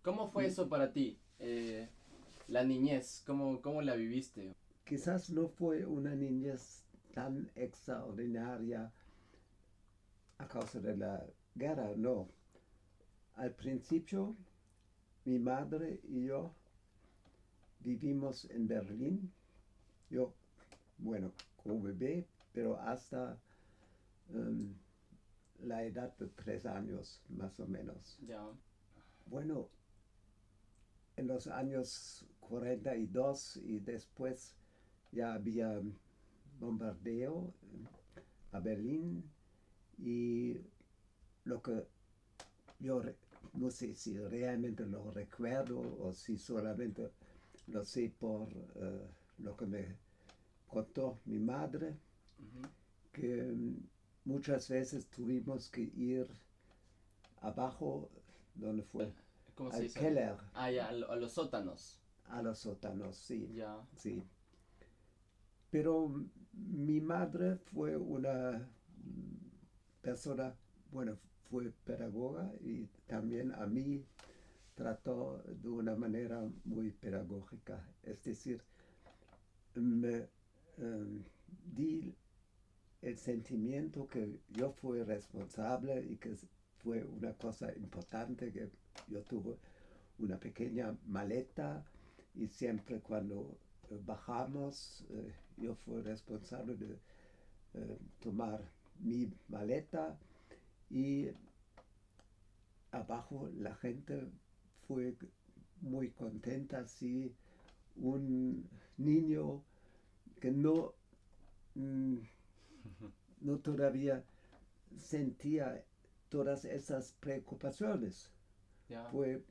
¿Cómo fue eso para ti? La niñez, ¿cómo la viviste? Quizás no fue una niñez tan extraordinaria a causa de la guerra, no. Al principio, mi madre y yo vivimos en Berlín. Yo, bueno, como bebé, pero hasta um, la edad de 3 años, más o menos. Ya. Bueno, en los años 42 y después ya había bombardeo a Berlín y lo que yo no sé si realmente lo recuerdo o si solamente lo sé por lo que me contó mi madre, Ujú. que muchas veces tuvimos que ir abajo, donde fue, ¿Cómo se al dice? Keller, Ah, ya, a los sótanos. a los sótanos, sí, Ya. sí. Pero mi madre fue una persona, bueno, fue pedagoga y también a mí trató de una manera muy pedagógica. Es decir, me di el sentimiento que yo fui responsable y que fue una cosa importante que yo tuve una pequeña maleta y siempre cuando bajamos yo fui responsable de tomar mi maleta y abajo la gente fue muy contenta si un niño que mm, no todavía sentía todas esas preocupaciones. Ya. Fue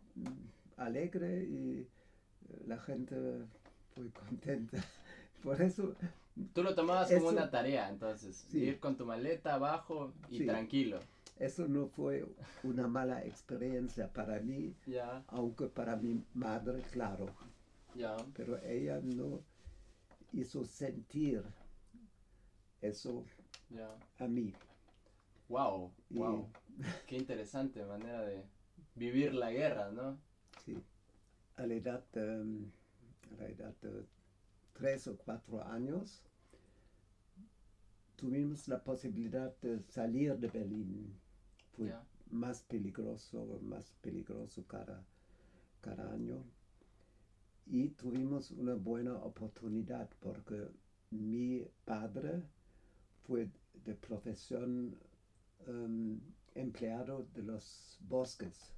alegre y la gente fue contenta. Por eso, Tú lo tomabas como eso, una tarea, entonces, sí, ir con tu maleta abajo y sí, tranquilo. eso no fue una mala experiencia para mí, Ya, aunque para mi madre, claro, ya, pero ella no hizo sentir eso ya. a mí. Wow, Y wow. Qué interesante manera de vivir la guerra, ¿no? sí, a la edad, a la edad de 3 o 4 años tuvimos la posibilidad de salir de Berlín. Fue Ya, más peligroso cada año. Y tuvimos una buena oportunidad porque mi padre fue de profesión empleado de los bosques.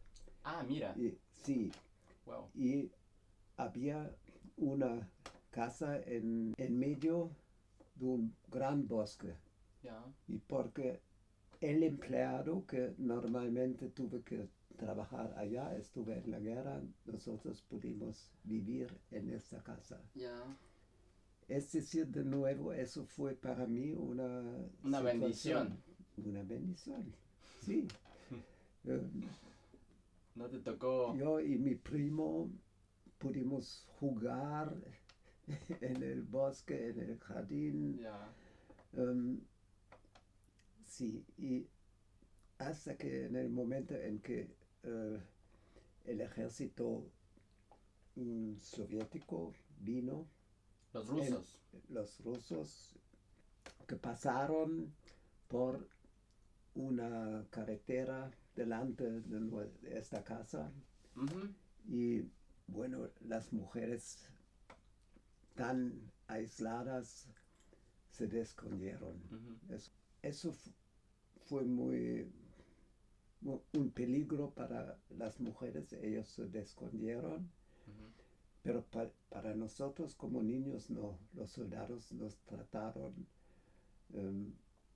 ah, mira. Y sí, Wow. y había una casa en medio de un gran bosque. Ya. Y porque el empleado que normalmente tuve que trabajar allá, estuve en la guerra, nosotros pudimos vivir en esta casa. Ya. Es decir, de nuevo, eso fue para mí una Una bendición. situación, una bendición. Sí. Eh, No te tocó. yo y mi primo pudimos jugar en el bosque, en el jardín. Ya. Um, sí, y hasta que en el momento en que el ejército soviético vino, Los el, rusos. los rusos que pasaron por una carretera delante de esta casa Ujú. y bueno, las mujeres tan aisladas se escondieron. Ujú. Eso fue un peligro para las mujeres, ellos se escondieron, Ujú. pero para nosotros como niños no, los soldados nos trataron um,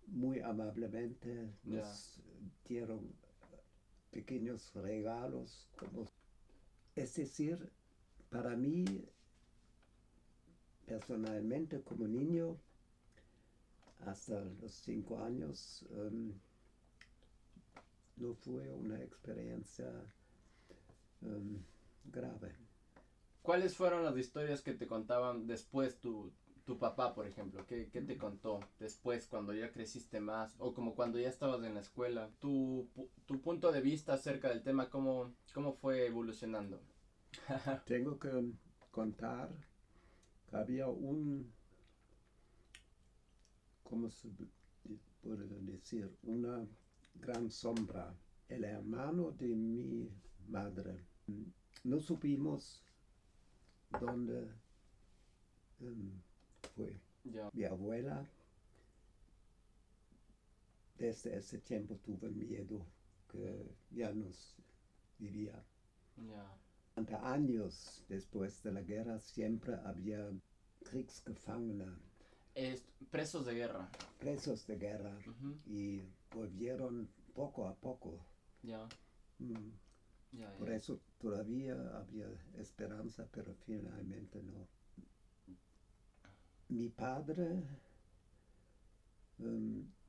muy amablemente, Ya. nos dieron pequeños regalos, es decir, para mí personalmente como niño, hasta los 5 años, no fue una experiencia um, grave. ¿Cuáles fueron las historias que te contaban después tu papá, por ejemplo, ¿qué te contó después cuando ya creciste más o como cuando ya estabas en la escuela? Tu punto de vista acerca del tema, ¿cómo fue evolucionando? Tengo que contar que había ¿cómo se puede decir? Una gran sombra. El hermano de mi madre. No supimos dónde fue. Ya, Mi abuela desde ese tiempo tuvo miedo que ya nos vivía. ya. Durante años después de la guerra siempre había Kriegsgefangene, Presos de guerra. presos de guerra, Ujú. y volvieron poco a poco. Ya, Mm, ya, Por ya. eso todavía había esperanza, pero finalmente no. Mi padre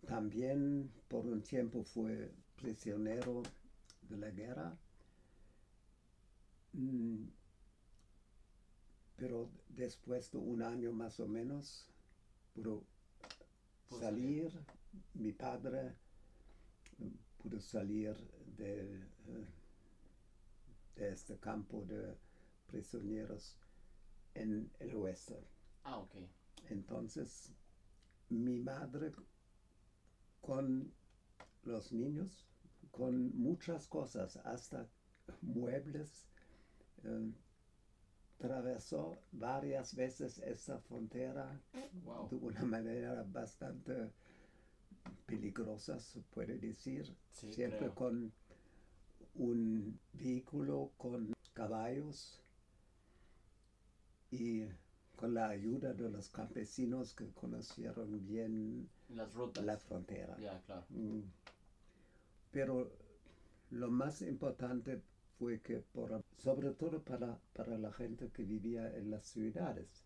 también por un tiempo fue prisionero de la guerra, pero después de un año más o menos pudo Puedo salir. salir. Mi padre pudo salir de, de este campo de prisioneros en el oeste. Ah, ok. Entonces, mi madre con los niños, con muchas cosas, hasta muebles, eh, atravesó varias veces esta frontera Wow. de una manera bastante peligrosa, se puede decir, Sí, siempre creo. con un vehículo con caballos y con la ayuda de los campesinos que conocieron bien Las rutas. la frontera. Ya, claro. Pero lo más importante fue que, sobre todo para la gente que vivía en las ciudades,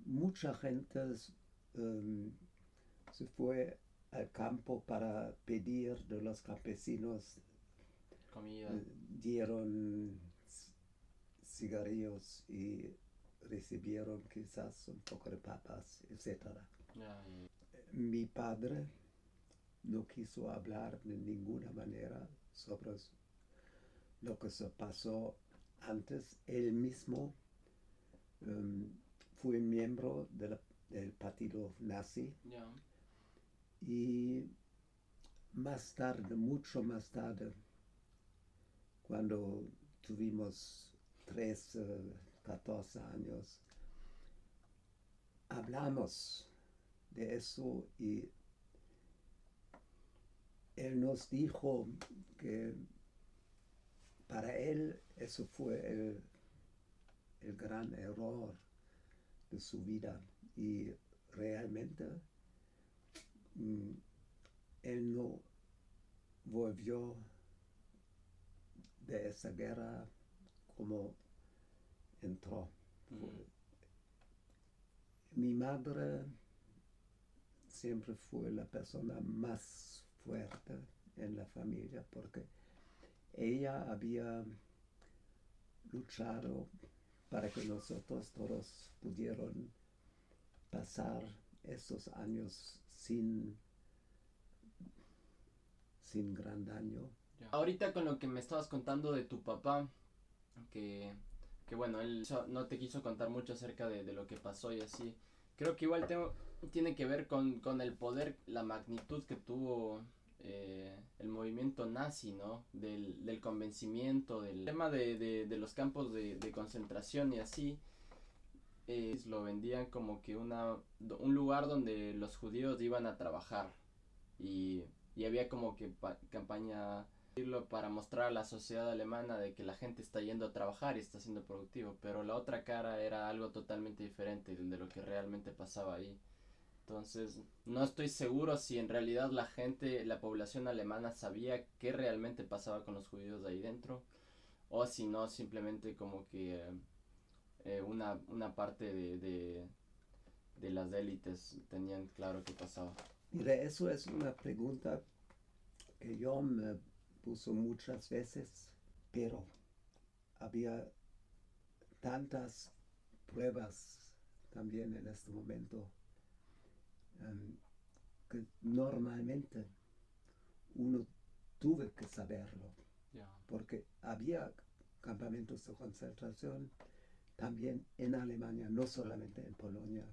mucha gente se fue al campo para pedir de los campesinos, Comida. dieron cigarrillos y recibieron quizás un poco de papas, etc. Ya, ya. Mi padre no quiso hablar de ninguna manera sobre lo que se pasó antes. Él mismo fue miembro del partido nazi, Ya. y más tarde, mucho más tarde, cuando tuvimos 13, 14 años, hablamos de eso y él nos dijo que para él eso fue el gran error de su vida, y realmente él no volvió de esa guerra como entró. Mm. Mi madre siempre fue la persona más fuerte en la familia porque ella había luchado para que nosotros todos pudieran pasar estos años sin gran daño. Ya. Ahorita con lo que me estabas contando de tu papá, que, que bueno, él no te quiso contar mucho acerca de lo que pasó y así. Creo que igual tiene que ver con el poder, la magnitud que tuvo el movimiento nazi, ¿no? Del convencimiento, del tema de los campos de concentración y así. Lo vendían como que un lugar donde los judíos iban a trabajar y, y había como que campaña para mostrar a la sociedad alemana de que la gente está yendo a trabajar y está siendo productivo, pero la otra cara era algo totalmente diferente de lo que realmente pasaba ahí. Entonces, no estoy seguro si en realidad la gente, la población alemana sabía qué realmente pasaba con los judíos de ahí dentro, o si no, simplemente como que una parte de las élites tenían claro qué pasaba. Mira, eso es una pregunta que yo me puso muchas veces, pero había tantas pruebas también en este momento, que normalmente uno tuve que saberlo, Ya, porque había campamentos de concentración también en Alemania, no solamente en Polonia.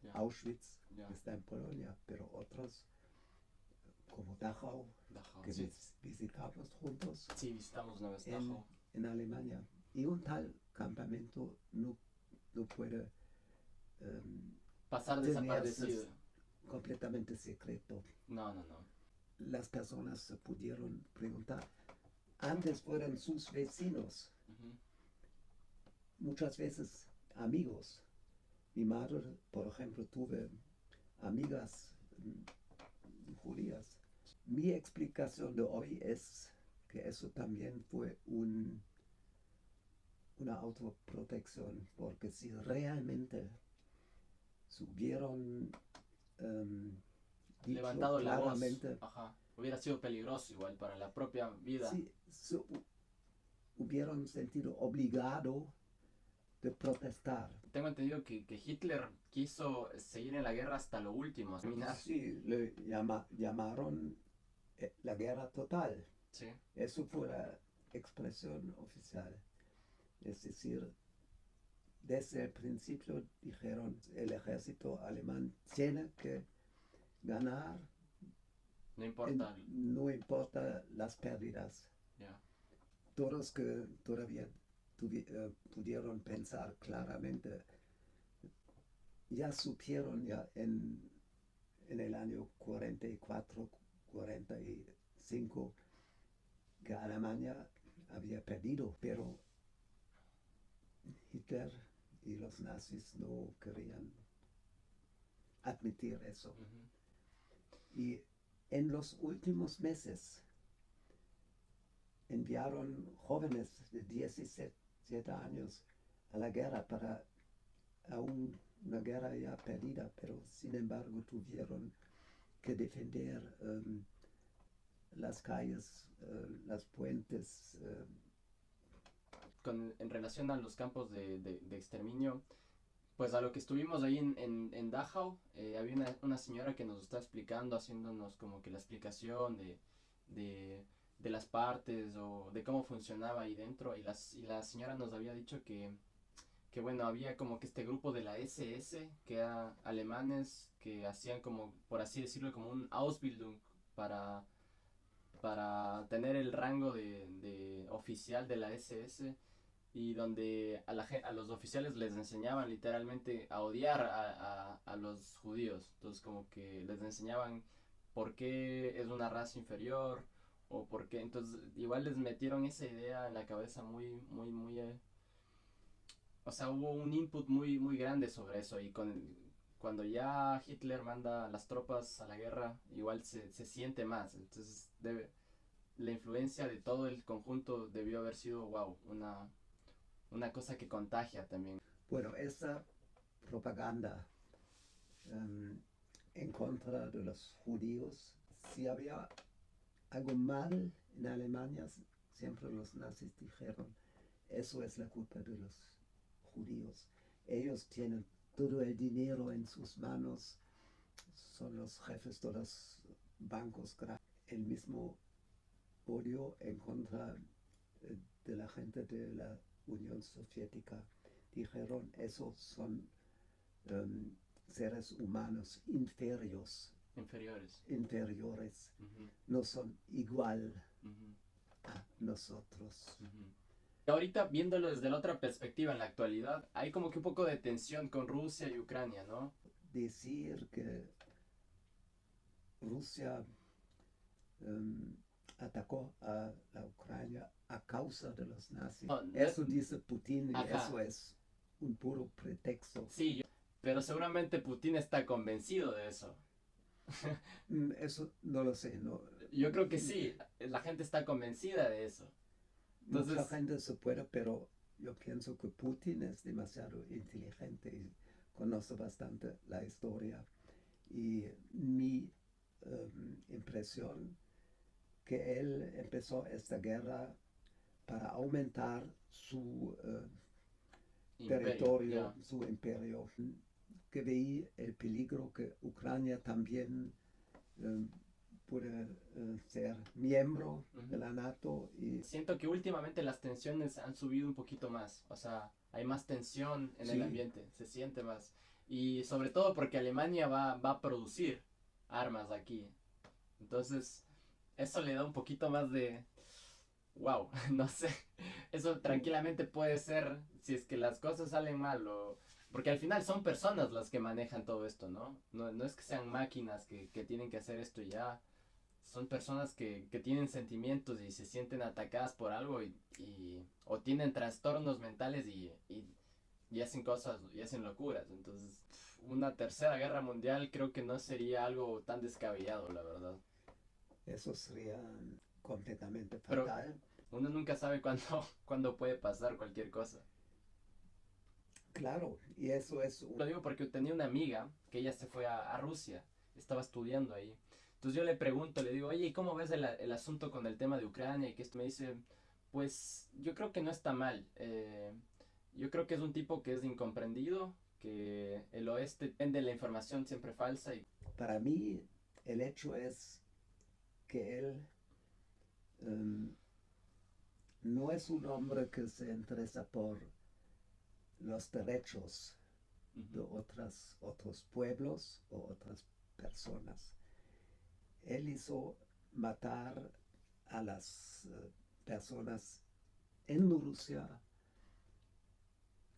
ya, Auschwitz ya. está en Polonia, pero otros como Dachau, Dachau. que Sí, visitamos juntos sí, visitamos una vez en, Dachau. en Alemania. Y un tal campamento no puede Pasar tenerse desaparecido. completamente secreto. No, no, no. Las personas se pudieron preguntar. Antes fueron sus vecinos, Ujú. muchas veces amigos. Mi madre, por ejemplo, tuve amigas judías. Mi explicación de hoy es que eso también fue una autoprotección, porque si realmente se hubieran dicho Levantado la voz. claramente, Ajá. Hubiera sido peligroso igual para la propia vida. si se hubieran sentido obligado de protestar. Tengo entendido que Hitler quiso seguir en la guerra hasta lo último. Terminar. Sí, le llamaron la guerra total. Sí. Eso fue la expresión oficial. Es decir, desde el principio dijeron el ejército alemán tiene que ganar, No importa. no importa las pérdidas. Ya. Todos que todavía pudieron pensar claramente, ya supieron ya en el año 44, 45, que Alemania había perdido, pero Hitler y los nazis no querían admitir eso. Ujú. Y en los últimos meses enviaron jóvenes de 17 años a la guerra para aún una guerra ya perdida, pero sin embargo tuvieron que defender las calles, las puentes. En relación a los campos de exterminio, pues a lo que estuvimos ahí en Dachau, había una señora que nos está explicando, haciéndonos como que la explicación de, de las partes o de cómo funcionaba ahí dentro. Y la señora nos había dicho que bueno, había como que este grupo de la SS, que eran alemanes, que hacían como, por así decirlo, como un Ausbildung para, para tener el rango de oficial de la SS, y donde a los oficiales les enseñaban literalmente a odiar a los judíos. Entonces como que les enseñaban por qué es una raza inferior o por qué. Entonces igual les metieron esa idea en la cabeza o sea, hubo un input muy grande sobre eso, y cuando ya Hitler manda las tropas a la guerra, igual se siente más. Entonces la influencia de todo el conjunto debió haber sido, wow, una cosa que contagia también. Bueno, esa propaganda um, en contra de los judíos, si había algo mal en Alemania, siempre los nazis dijeron, eso es la culpa de los judíos. Ellos tienen todo el dinero en sus manos, son los jefes de los bancos grandes. El mismo odio en contra de la gente de la Unión Soviética. Dijeron, esos son seres humanos Inferiores. inferiores, Ujú, no son igual ujú, a nosotros. ujú. Ahorita viéndolo desde la otra perspectiva en la actualidad, hay como que un poco de tensión con Rusia y Ucrania, ¿no? Decir que Rusia atacó a la Ucrania a causa de los nazis. No, no, Eso dice Putin y ajá, eso es un puro pretexto. sí, pero seguramente Putin está convencido de eso. Eso no lo sé. No, Yo creo que sí, la gente está convencida de eso. mucha Entonces, gente se puede, pero yo pienso que Putin es demasiado inteligente y conoce bastante la historia. Y mi impresión que él empezó esta guerra para aumentar su imperio, territorio, ya. su imperio. que vi el peligro que Ucrania también puede ser miembro de la NATO. Y siento que últimamente las tensiones han subido un poquito más, o sea, hay más tensión en el ambiente, se siente más. Y sobre todo porque Alemania va a producir armas aquí. Entonces, eso le da un poquito más de... Wow, no sé. Eso tranquilamente puede ser si es que las cosas salen mal o... Porque al final son personas las que manejan todo esto, ¿no? No es que sean máquinas que tienen que hacer esto y ya. Son personas que tienen sentimientos y se sienten atacadas por algo o tienen trastornos mentales y hacen cosas y hacen locuras. Entonces, una tercera guerra mundial creo que no sería algo tan descabellado, la verdad. eso sería completamente Pero fatal. uno nunca sabe cuándo puede pasar cualquier cosa. Claro, y eso es... Lo digo porque tenía una amiga que ella se fue a Rusia, estaba estudiando ahí. Entonces yo le pregunto, le digo, oye, ¿y cómo ves el asunto con el tema de Ucrania? Y que esto me dice, pues yo creo que no está mal. Yo creo que es un tipo que es incomprendido, que el oeste vende la información siempre falsa. Para mí, el hecho es que él no es un hombre que se interesa por los derechos de otros pueblos o otras personas. Él hizo matar a las personas en Rusia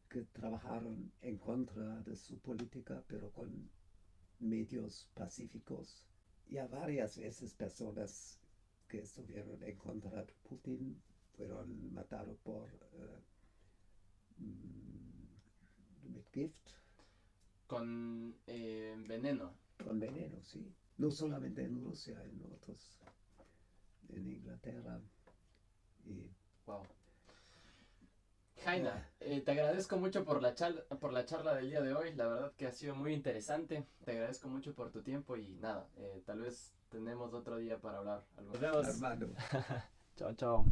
que trabajaron en contra de su política, pero con medios pacíficos. Y a varias veces personas que estuvieron en contra de Putin fueron matados por gift. Con veneno. Con veneno, sí. No solamente en Rusia, en otros, en Inglaterra. Y, Wow. Jaina, te agradezco mucho por la charla del día de hoy. La verdad que ha sido muy interesante. Te agradezco mucho por tu tiempo y nada, tal vez tenemos otro día para hablar. Nos vemos. hermano. Chao, chao.